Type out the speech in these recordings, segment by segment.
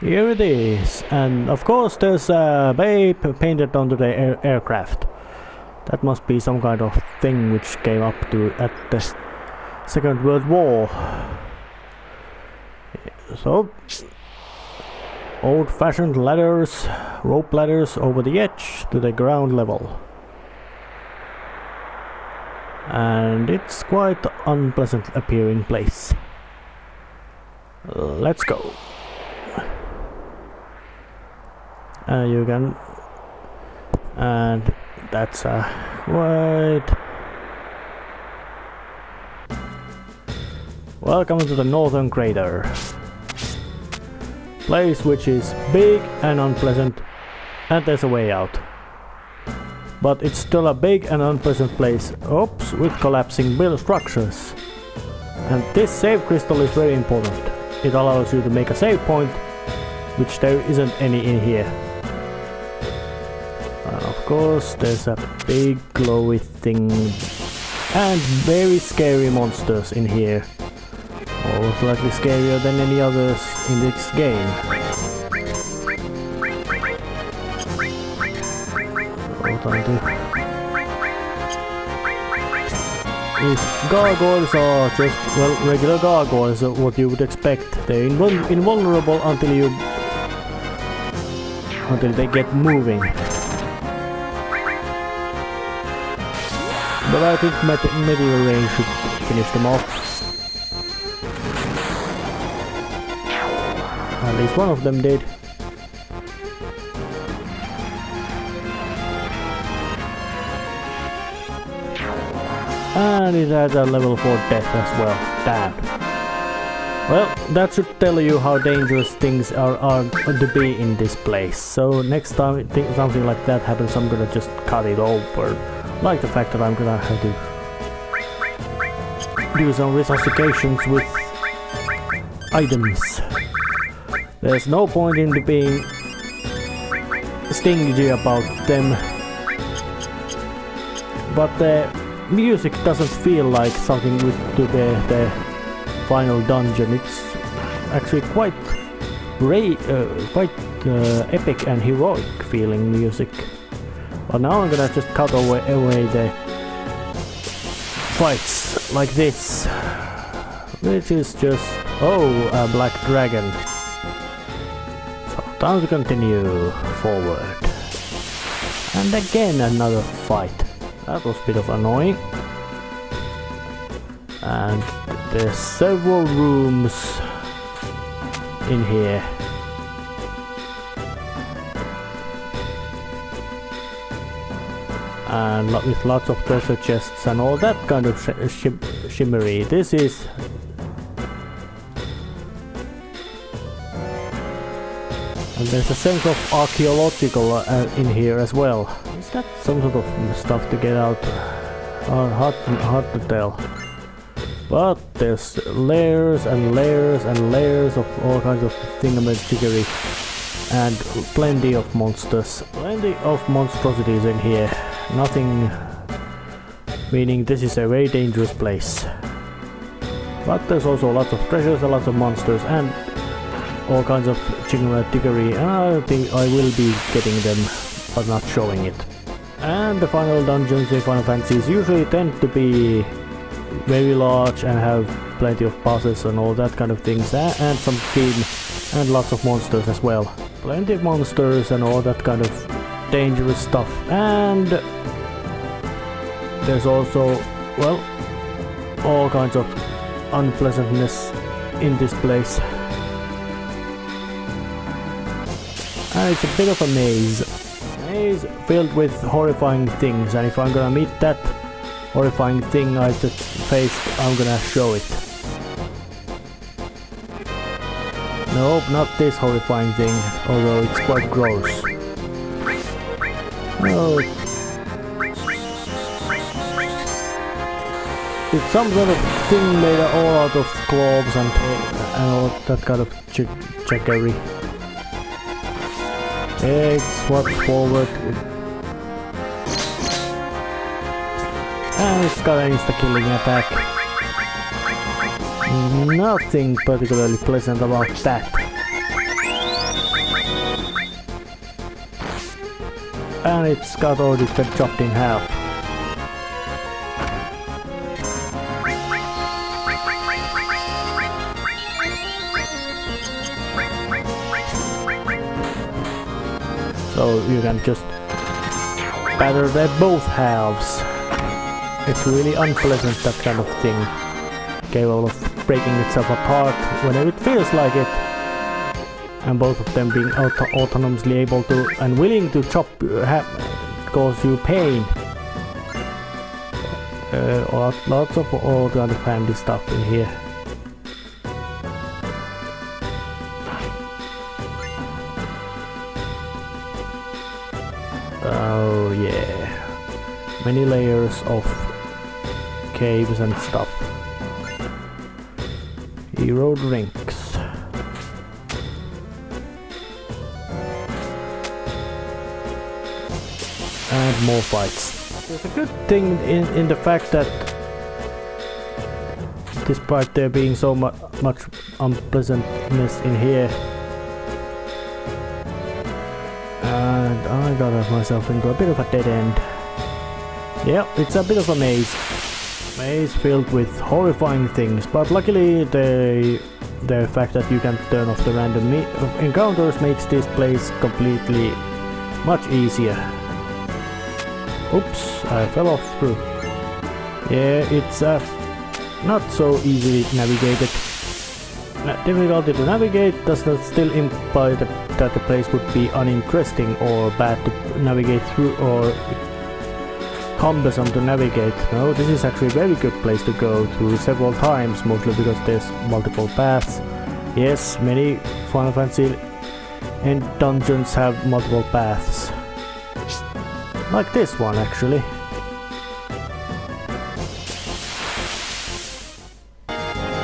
Here it is, and of course there's a babe painted onto the aircraft. That must be some kind of thing which came up to at the Second World War. So, old-fashioned ladders, rope ladders over the edge to the ground level. And it's quite an unpleasant appearing place. Let's go. You can, and that's right. Welcome to the Northern Crater. Place which is big and unpleasant, and there's a way out. But it's still a big and unpleasant place, oops, with collapsing build structures. And this save crystal is very important. It allows you to make a save point, which there isn't any in here. And of course there's a big glowy thing and very scary monsters in here. Most likely scarier than any others in this game. These gargoyles are just, well, regular gargoyles, what you would expect. They're invulnerable until they get moving. But I think medieval range should finish them off. At least one of them did. And it has a level 4 death as well. Damn. Well, that should tell you how dangerous things are to be in this place. So next time something like that happens, I'm gonna just cut it over. Like the fact that I'm gonna have to do some resuscitations with items. There's no point in being stingy about them. But the music doesn't feel like something to the final dungeon. It's actually quite epic and heroic feeling music. But now I'm gonna just cut away the fights like this, which is just, oh, a black dragon. So time to continue forward. And again another fight. That was a bit of annoying. And there's several rooms in here. And with lots of treasure chests and all that kind of shimmery. This is... And there's a sense of archaeological in here as well. Is that some sort of stuff to get out? Hard to tell. But there's layers and layers and layers of all kinds of thingamajiggery. And plenty of monsters. Plenty of monstrosities in here. Nothing, meaning this is a very dangerous place. But there's also lots of treasures, lots of monsters, and all kinds of thingamajiggery. I think I will be getting them, but not showing it. And the final dungeons in Final Fantasies usually tend to be very large and have plenty of bosses and all that kind of things, and some theme and lots of monsters as well. Plenty of monsters and all that kind of dangerous stuff. And there's also, well, all kinds of unpleasantness in this place. And it's a bit of a maze. Maze filled with horrifying things, and if I'm gonna meet that horrifying thing I just faced, I'm gonna show it. Nope, not this horrifying thing, although it's quite gross. No. It's some sort of thing made all out of gloves and all that kind of checkery. X, watch forward. And it's got an insta-killing attack. Nothing particularly pleasant about that. and it's got already been chopped in half. So you can just batter them both halves. It's really unpleasant, that kind of thing. Capable of breaking itself apart whenever it feels like it. And both of them being autonomously able to and willing to chop cause you pain. Lots of all kind of handy stuff in here. Oh yeah, many layers of caves and stuff. Hero drinks. And more fights. There's a good thing in the fact that despite there being so much unpleasantness in here, and I got myself into a bit of a dead end. Yeah, it's a bit of a maze. Maze filled with horrifying things, but luckily the fact that you can turn off the random encounters makes this place completely much easier. Oops, I fell off through. Yeah, it's not so easily navigated. Difficulty to navigate does not still imply that the place would be uninteresting or bad to navigate through or cumbersome to navigate. No, this is actually a very good place to go to several times, mostly because there's multiple paths. Yes, many Final Fantasy and dungeons have multiple paths. Like this one, actually.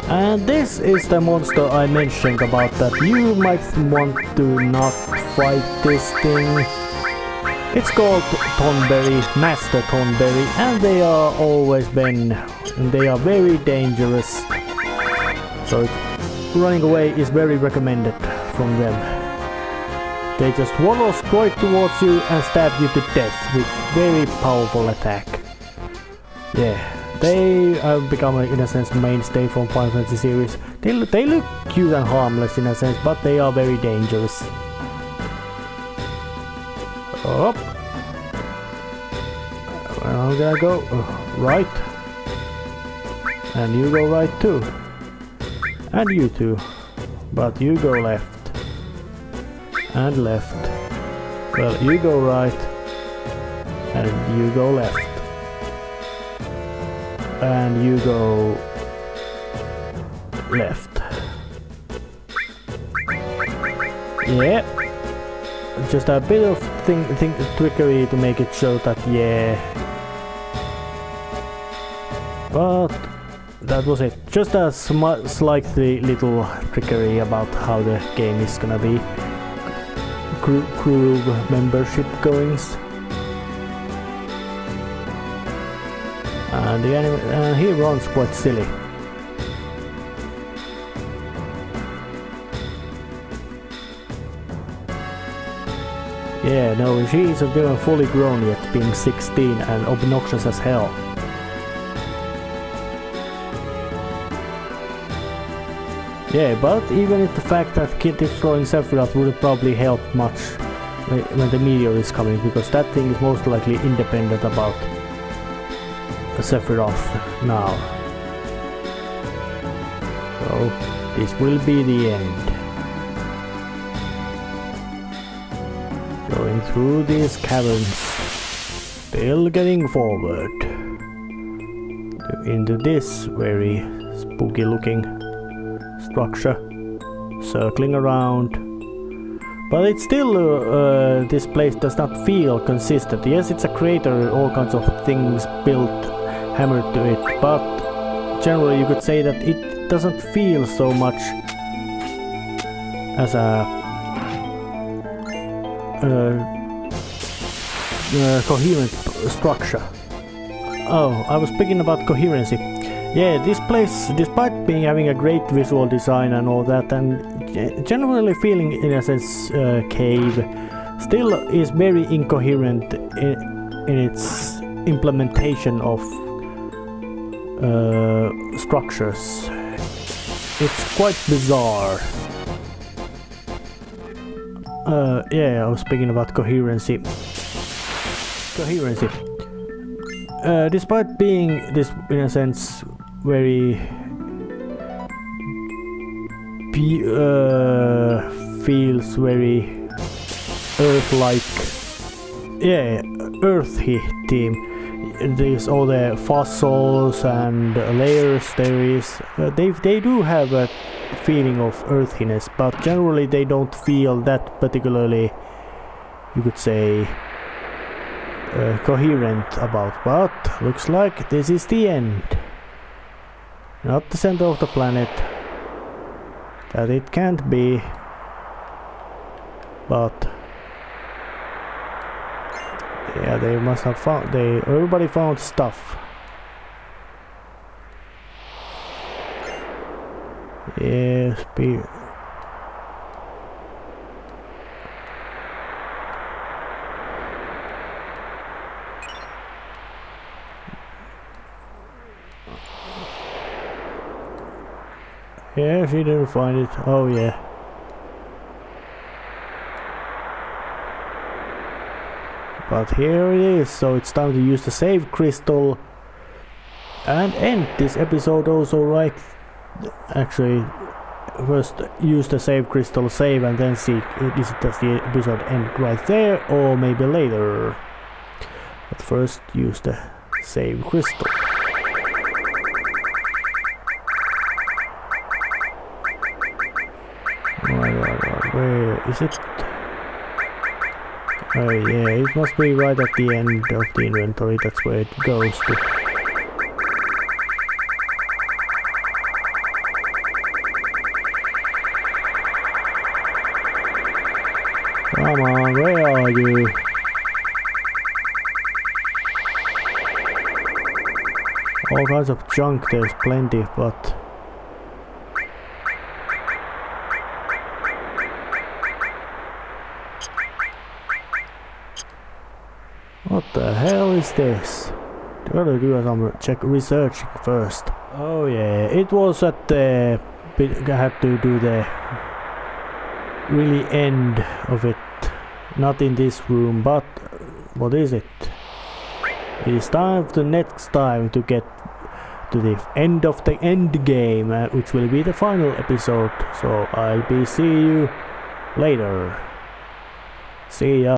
And this is the monster I mentioned about, that you might want to not fight this thing. It's called Thornberry, Master Thornberry, and they are always been, and they are very dangerous. So running away is very recommended from them. They just waddle straight towards you and stab you to death with very powerful attack. Yeah, they have become, in a sense, mainstay from Final Fantasy series. They look cute and harmless in a sense, but they are very dangerous. Up. I'm gonna go right. And you go right too. And you too. But you go left. And left. Well, you go right. And you go left. And you go left. Yeah. Just a bit of trickery to make it show that, yeah. But that was it. Just a slightly little trickery about how the game is gonna be. Crew membership goings. And the anime, he runs quite silly. Yeah, no, she isn't even fully grown yet, being 16 and obnoxious as hell. Yeah, but even if the fact that Kid destroying Sephiroth wouldn't probably help much when the meteor is coming, because that thing is most likely independent about Sephiroth now. So this will be the end. Going through these caverns, still getting forward into this very spooky looking structure, circling around. But it's still, this place does not feel consistent. Yes, it's a crater, all kinds of things built, hammered to it, but generally you could say that it doesn't feel so much as a coherent structure. Oh, I was speaking about coherency. Yeah, this place, despite having a great visual design and all that, and generally feeling in a sense cave still is very incoherent in its implementation of structures. It's quite bizarre. Yeah, I was speaking about coherency. Despite being this, in a sense, very feels very Earth-like, yeah, earthy theme. There's all the fossils and layers there is. They do have a feeling of earthiness, but generally they don't feel that particularly, you could say, coherent about. But looks like this is the end. Not the center of the planet. That it can't be. But yeah, they must have found. Everybody found stuff. Yes, yeah, she didn't find it. Oh yeah. But here it is, so it's time to use the save crystal and end this episode also, right? Actually, first use the save crystal, save, and then see does the episode end right there or maybe later. But first use the save crystal. Right, where is it? Oh yeah, it must be right at the end of the inventory, that's where it goes to. Come on, where are you? All kinds of junk, there's plenty, but... What the hell is this? Gotta do some researching first. Oh yeah, it was at the... I had to do the... really end of it. Not in this room, but... what is it? It is time for the next time to get to the end of the end game, which will be the final episode. So I'll be see you later. See ya.